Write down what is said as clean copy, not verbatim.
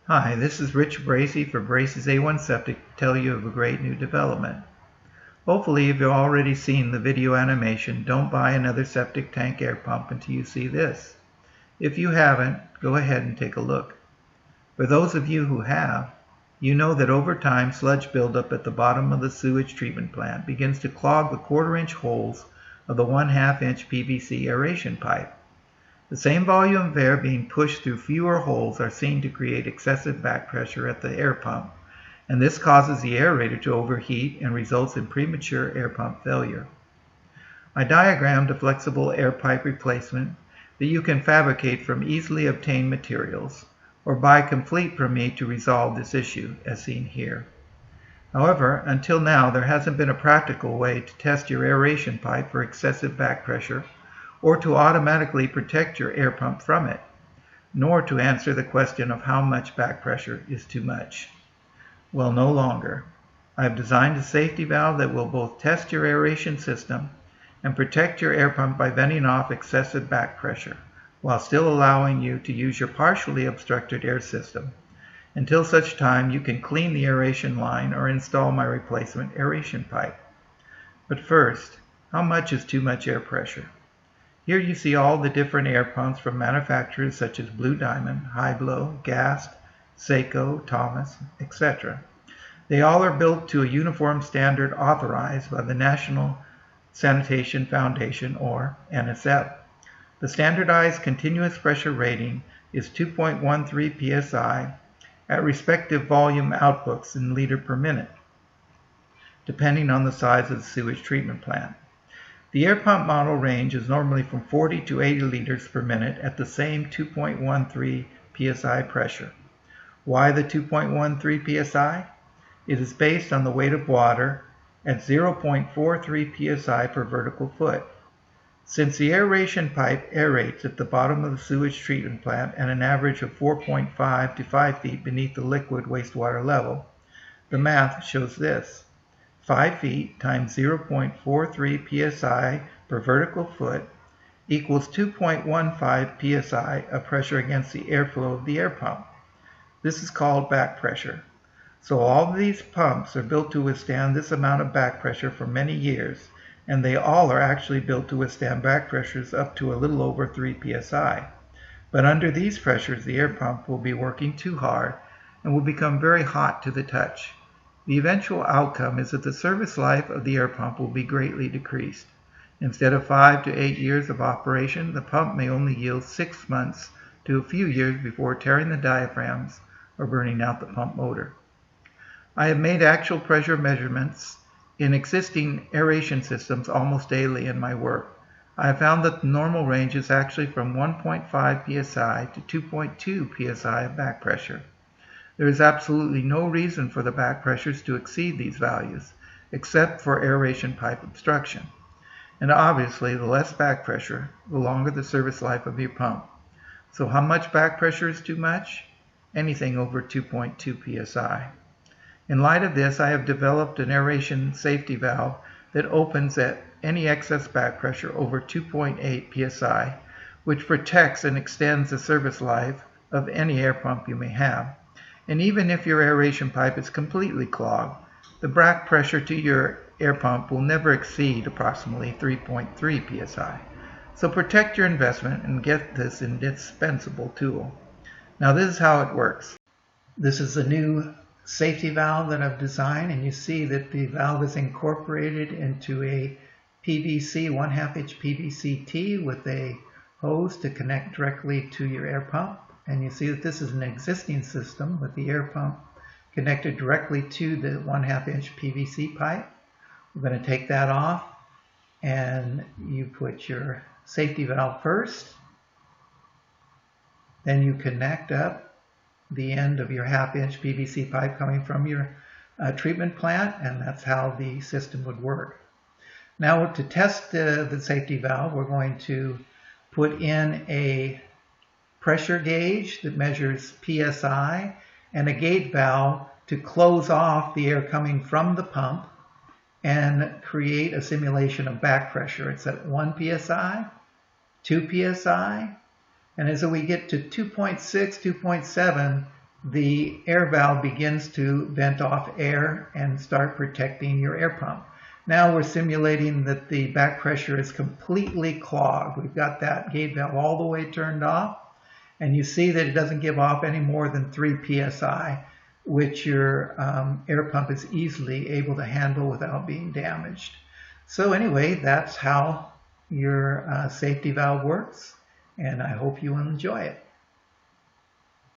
Hi, this is Rich Bracey for Bracey's A1 Septic to tell you of a great new development. Hopefully you've already seen the video animation, Don't Buy Another Septic Tank Air Pump Until You See This. If you haven't, go ahead and take a look. For those of you who have, you know that over time sludge buildup at the bottom of the sewage treatment plant begins to clog the 1/4-inch holes of the 1/2-inch PVC aeration pipe. The same volume of air being pushed through fewer holes are seen to create excessive back pressure at the air pump, and this causes the aerator to overheat and results in premature air pump failure. I diagrammed a flexible air pipe replacement that you can fabricate from easily obtained materials, or buy complete from me to resolve this issue, as seen here. However, until now there hasn't been a practical way to test your aeration pipe for excessive back pressure, or to automatically protect your air pump from it, nor to answer the question of how much back pressure is too much. Well, no longer. I have designed a safety valve that will both test your aeration system and protect your air pump by venting off excessive back pressure, while still allowing you to use your partially obstructed air system, until such time you can clean the aeration line or install my replacement aeration pipe. But first, how much is too much air pressure? Here you see all the different air pumps from manufacturers such as Blue Diamond, High Blow, Gast, Seiko, Thomas, etc. They all are built to a uniform standard authorized by the National Sanitation Foundation, or NSF. The standardized continuous pressure rating is 2.13 psi at respective volume outputs in liter per minute, depending on the size of the sewage treatment plant. The air pump model range is normally from 40 to 80 liters per minute at the same 2.13 psi pressure. Why the 2.13 psi? It is based on the weight of water at 0.43 psi per vertical foot. Since the aeration pipe aerates at the bottom of the sewage treatment plant at an average of 4.5 to 5 feet beneath the liquid wastewater level, the math shows this. 5 feet times 0.43 psi per vertical foot equals 2.15 psi of pressure against the airflow of the air pump. This is called back pressure. So all of these pumps are built to withstand this amount of back pressure for many years, and they all are actually built to withstand back pressures up to a little over 3 psi. But under these pressures, the air pump will be working too hard and will become very hot to the touch. The eventual outcome is that the service life of the air pump will be greatly decreased. Instead of 5 to 8 years of operation, the pump may only yield 6 months to a few years before tearing the diaphragms or burning out the pump motor. I have made actual pressure measurements in existing aeration systems almost daily in my work. I have found that the normal range is actually from 1.5 psi to 2.2 psi of back pressure. There is absolutely no reason for the back pressures to exceed these values, except for aeration pipe obstruction. And obviously, the less back pressure, the longer the service life of your pump. So how much back pressure is too much? Anything over 2.2 psi. In light of this, I have developed an aeration safety valve that opens at any excess back pressure over 2.8 psi, which protects and extends the service life of any air pump you may have. And even if your aeration pipe is completely clogged, the back pressure to your air pump will never exceed approximately 3.3 psi. So protect your investment and get this indispensable tool. Now this is how it works. This is a new safety valve that I've designed, and you see that the valve is incorporated into a PVC, 1/2-inch PVC T with a hose to connect directly to your air pump. And you see that this is an existing system with the air pump connected directly to the 1/2-inch PVC pipe. We're going to take that off, and you put your safety valve first. Then you connect up the end of your 1/2-inch PVC pipe coming from your treatment plant, and that's how the system would work. Now to test the safety valve, we're going to put in a pressure gauge that measures PSI and a gate valve to close off the air coming from the pump and create a simulation of back pressure. It's at 1 psi, 2 psi, and as we get to 2.6, 2.7, the air valve begins to vent off air and start protecting your air pump. Now we're simulating that the back pressure is completely clogged. We've got that gate valve all the way turned off, and you see that it doesn't give off any more than 3 psi, which your air pump is easily able to handle without being damaged. So anyway, that's how your safety valve works, and I hope you will enjoy it.